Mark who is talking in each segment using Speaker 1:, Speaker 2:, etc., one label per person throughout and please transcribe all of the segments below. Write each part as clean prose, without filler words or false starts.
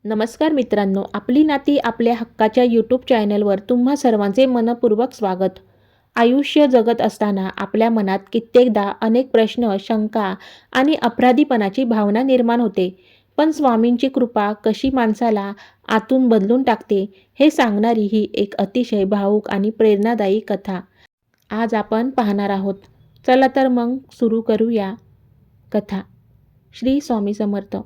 Speaker 1: नमस्कार मित्रांनो, आपली नाती आपल्या हक्काच्या यूट्यूब चॅनलवर तुम्हा सर्वांचे मनपूर्वक स्वागत. आयुष्य जगत असताना आपल्या मनात कित्येकदा अनेक प्रश्न, शंका आणि अपराधीपणाची भावना निर्माण होते. पण स्वामींची कृपा कशी माणसाला आतून बदलून टाकते, हे सांगणारी ही एक अतिशय भावूक आणि प्रेरणादायी कथा आज आपण पाहणार आहोत. चला तर मग सुरू करूया कथा. श्री स्वामी समर्थ.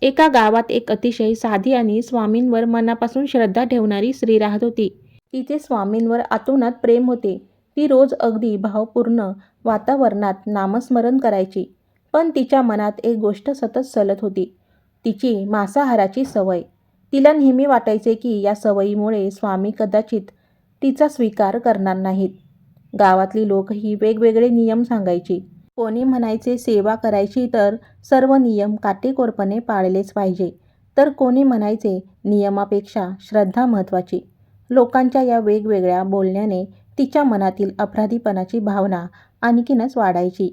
Speaker 1: एका गावात एक अतिशय साधी आणि स्वामींवर मनापासून श्रद्धा ठेवणारी स्त्री राहत होती. तिचे स्वामींवर आतोनात प्रेम होते. ती रोज अगदी भावपूर्ण वातावरणात नामस्मरण करायची. पण तिच्या मनात एक गोष्ट सतत सलत होती. तिची मांसाहाराची सवय. तिला नेहमी वाटायचे की या सवयीमुळे स्वामी कदाचित तिचा स्वीकार करणार नाहीत. गावातली लोकही वेगवेगळे नियम सांगायची. कोणी म्हणायचे सेवा करायची तर सर्व नियम काटेकोरपणे पाळलेच पाहिजे, तर कोणी म्हणायचे नियमापेक्षा श्रद्धा महत्त्वाची. लोकांच्या या वेगवेगळ्या बोलण्याने तिच्या मनातील अपराधीपणाची भावना आणखीनच वाढायची.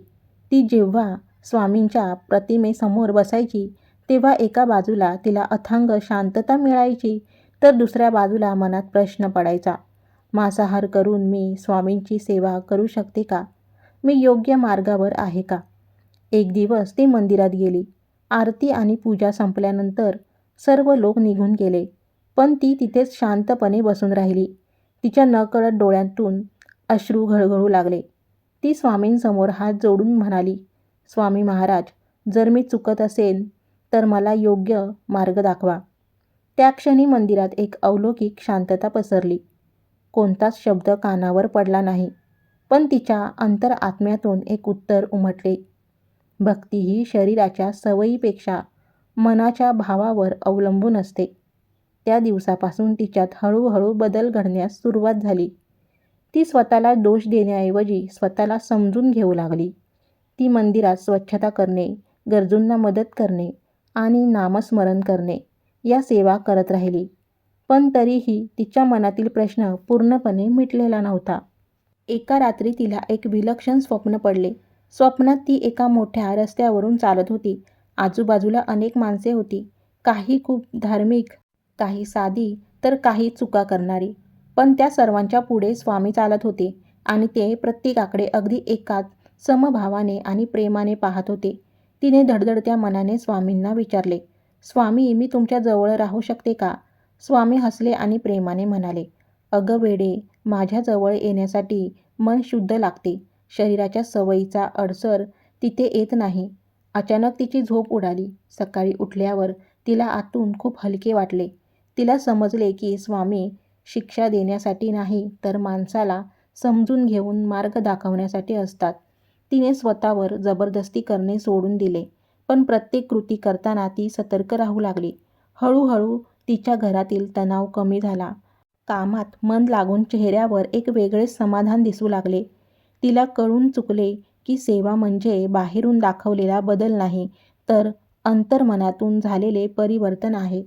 Speaker 1: ती जेव्हा स्वामींच्या प्रतिमेसमोर बसायची तेव्हा एका बाजूला तिला अथांग शांतता मिळायची, तर दुसऱ्या बाजूला मनात प्रश्न पडायचा, मांसाहार करून मी स्वामींची सेवा करू शकते का? मी योग्य मार्गावर आहे का? एक दिवस ती मंदिरात गेली. आरती आणि पूजा संपल्यानंतर सर्व लोक निघून गेले, पण ती तिथेच शांतपणे बसून राहिली. तिच्या नकळत डोळ्यातून अश्रू घळघळू लागले. ती स्वामींसमोर हात जोडून म्हणाली, स्वामी महाराज, जर मी चुकत असेल तर मला योग्य मार्ग दाखवा. त्या क्षणी मंदिरात एक अलौकिक शांतता पसरली. कोणताच शब्द कानावर पडला नाही, पण तिच्या अंतरआत्म्यातून एक उत्तर उमटले. भक्ती ही शरीराच्या सवयीपेक्षा मनाच्या भावावर अवलंबून असते. त्या दिवसापासून तिच्यात हळूहळू बदल घडण्यास सुरुवात झाली. ती स्वतःला दोष देण्याऐवजी स्वतःला समजून घेऊ लागली. ती मंदिरात स्वच्छता करणे, गरजूंना मदत करणे आणि नामस्मरण करणे या सेवा करत राहिली. पण तरीही तिच्या मनातील प्रश्न पूर्णपणे मिटलेला नव्हता. एका रात्री तिला एक विलक्षण स्वप्न पडले. स्वप्नात ती एका मोठ्या रस्त्यावरून चालत होती. आजूबाजूला अनेक माणसे होती. काही खूप धार्मिक, काही साधी, तर काही चुका करणारी. पण त्या सर्वांच्या पुढे स्वामी चालत होते आणि ते प्रत्येकाकडे अगदी एकाच समभावाने आणि प्रेमाने पाहत होते. तिने धडधडत्या मनाने स्वामींना विचारले, स्वामी, मी तुमच्या जवळ राहू शकते का? स्वामी हसले आणि प्रेमाने म्हणाले, अगं वेडे, माझ्या जवळ येण्यासाठी मन शुद्ध लागते. शरीराच्या सवयीचा अडसर तिथे येत नाही. अचानक तिची झोप उडाली. सकाळी उठल्यावर तिला आतून खूप हलके वाटले. तिला समजले की स्वामी शिक्षा देण्यासाठी नाही, तर माणसाला समजून घेऊन मार्ग दाखवण्यासाठी असतात. तिने स्वतःवर जबरदस्ती करणे सोडून दिले. पण प्रत्येक कृती करताना ती सतर्क राहू लागली. हळूहळू तिच्या घरातील तणाव कमी झाला. कामात मन लागून चेहऱ्यावर एक वेगळेच समाधान दिसू लागले. तिला कळून चुकले की सेवा म्हणजे बाहेरून दाखवलेला बदल नाही, तर अंतर्मनातून झालेले परिवर्तन आहे.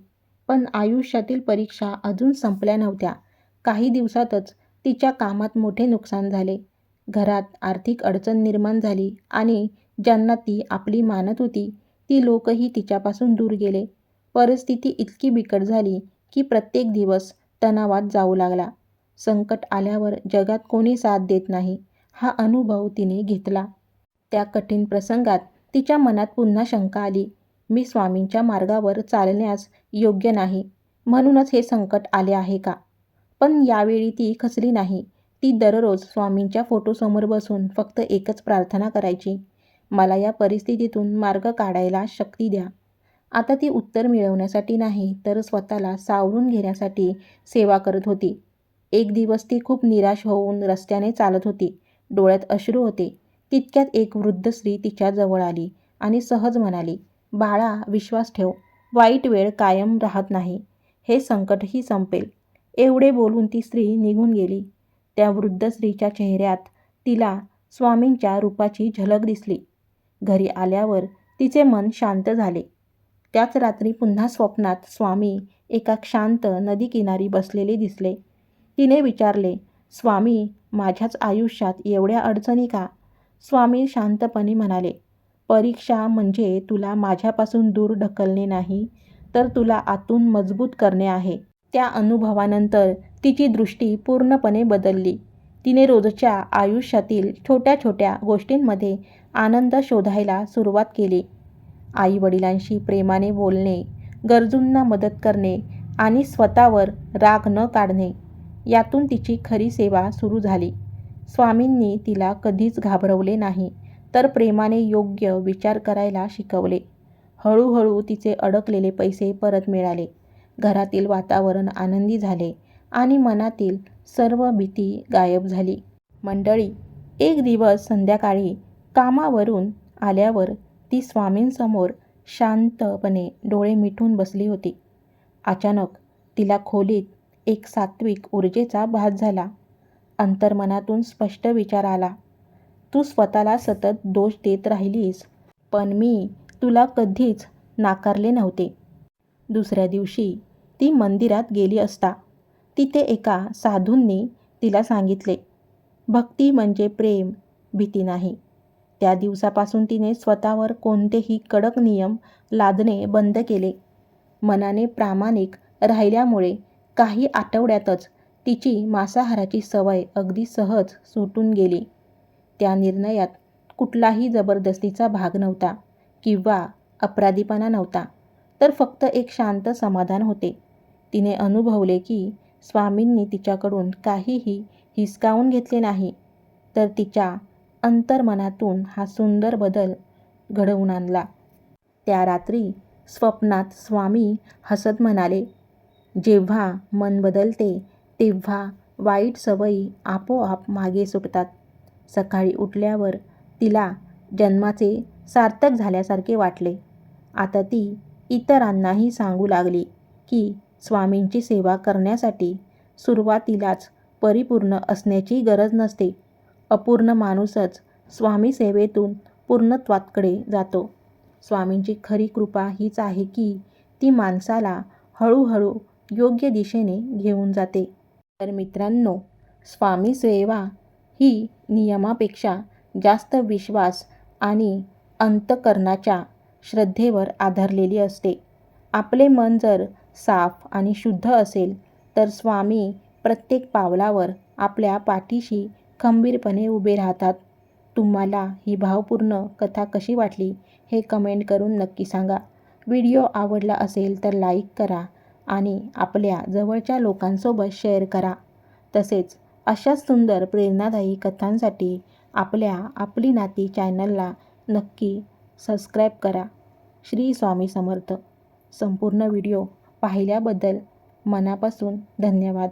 Speaker 1: पण आयुष्यातील परीक्षा अजून संपल्या नव्हत्या. काही दिवसातच तिच्या कामात मोठे नुकसान झाले. घरात आर्थिक अडचण निर्माण झाली आणि ज्यांना ती आपली मानत होती ती लोकही तिच्यापासून दूर गेले. परिस्थिती इतकी बिकट झाली की प्रत्येक दिवस तणावात जाऊ लागला. संकट आल्यावर जगात कोणी साथ देत नाही, हा अनुभव तिने घेतला. त्या कठीण प्रसंगात तिच्या मनात पुन्हा शंका आली. मी स्वामींच्या मार्गावर चालण्यास योग्य नाही, म्हणूनच हे संकट आले आहे का? पण यावेळी ती खचली नाही. ती दररोज स्वामींच्या फोटोसमोर बसून फक्त एकच प्रार्थना करायची, मला या परिस्थितीतून मार्ग काढायला शक्ती द्या. आता ती उत्तर मिळवण्यासाठी नाही, तर स्वतःला सावरून घेण्यासाठी सेवा करत होती. एक दिवस ती खूप निराश होऊन रस्त्याने चालत होती. डोळ्यात अश्रू होते. तितक्यात एक वृद्ध स्त्री तिच्या जवळ आली आणि सहज म्हणाली, बाळा, विश्वास ठेव, वाईट वेळ कायम राहत नाही, हे संकटही संपेल. एवढे बोलून ती स्त्री निघून गेली. त्या वृद्ध स्त्रीच्या चेहऱ्यात तिला स्वामींच्या रूपाची झलक दिसली. घरी आल्यावर तिचे मन शांत झाले. त्याच रात्री पुन्हा स्वप्नात स्वामी एका शांत नदीकिनारी बसलेले दिसले. तिने विचारले, स्वामी, माझ्याच आयुष्यात एवढ्या अडचणी का? स्वामी शांतपणे म्हणाले, परीक्षा म्हणजे तुला माझ्यापासून दूर ढकलणे नाही, तर तुला आतून मजबूत करणे आहे. त्या अनुभवानंतर तिची दृष्टी पूर्णपणे बदलली. तिने रोजच्या आयुष्यातील छोट्या छोट्या गोष्टींमध्ये आनंद शोधायला सुरुवात केली. आई-वडिलांशी प्रेमाने बोलणे, गरजूंना मदत करणे आणि स्वतःवर राग न काढणे, यातून तिची खरी सेवा सुरू झाली. स्वामींनी तिला कधीच घाबरवले नाही, तर प्रेमाने योग्य विचार करायला शिकवले. हळूहळू तिचे अडकलेले पैसे परत मिळाले. घरातील वातावरण आनंदी झाले आणि मनातील सर्व भीती गायब झाली. मंडळी, एक दिवस संध्याकाळी कामावरून आल्यावर ती स्वामींसमोर शांतपणे डोळे मिटून बसली होती. अचानक तिला खोलीत एक सात्विक ऊर्जेचा भास झाला. अंतर्मनातून स्पष्ट विचार आला, तू स्वतःला सतत दोष देत राहिलीस, पण मी तुला कधीच नाकारले नव्हते. दुसऱ्या दिवशी ती मंदिरात गेली असता तिथे एका साधूंनी तिला सांगितले, भक्ती म्हणजे प्रेम, भीती नाही. त्या दिवसापासून तिने स्वतःवर कोणतेही कडक नियम लादणे बंद केले. मनाने प्रामाणिक राहिल्यामुळे काही आठवड्यातच तिची मांसाहाराची सवय अगदी सहज सुटून गेली. त्या निर्णयात कुठलाही जबरदस्तीचा भाग नव्हता किंवा अपराधीपणा नव्हता, तर फक्त एक शांत समाधान होते. तिने अनुभवले की स्वामींनी तिच्याकडून काहीही हिसकावून घेतले नाही, तर तिच्या अंतर्मनातून हा सुंदर बदल घडवून आणला. त्या रात्री स्वप्नात स्वामी हसत म्हणाले, जेव्हा मन बदलते तेव्हा वाईट सवयी आपोआप मागे सुटतात. सकाळी उठल्यावर तिला जन्माचे सार्थक झाल्यासारखे वाटले. आता ती इतरांनाही सांगू लागली की स्वामींची सेवा करण्यासाठी सुरुवातीलाच परिपूर्ण असण्याची गरज नसते. अपूर्ण माणूसच स्वामी सेवेतून पूर्णत्वाकडे जातो. स्वामींची खरी कृपा हीच आहे की ती माणसाला हळूहळू योग्य दिशेने घेऊन जाते. तर मित्रांनो, स्वामी सेवा ही नियमापेक्षा जास्त विश्वास आणि अंतःकरणाच्या श्रद्धेवर आधारलेली असते. आपले मन जर साफ आणि शुद्ध असेल तर स्वामी प्रत्येक पावलावर आपल्या पाठीशी खंबीरपणे उभे राहतात. तुम्हाला ही भावपूर्ण कथा कशी वाटली हे कमेंट करून नक्की सांगा. व्हिडिओ आवडला असेल तर लाईक करा आणि आपल्या जवळच्या लोकांसोबत शेअर करा. तसेच अशाच सुंदर प्रेरणादायी कथांसाठी आपली नाती चॅनलला नक्की सबस्क्राईब करा. श्री स्वामी समर्थ. संपूर्ण व्हिडिओ पाहिल्याबद्दल मनापासून धन्यवाद.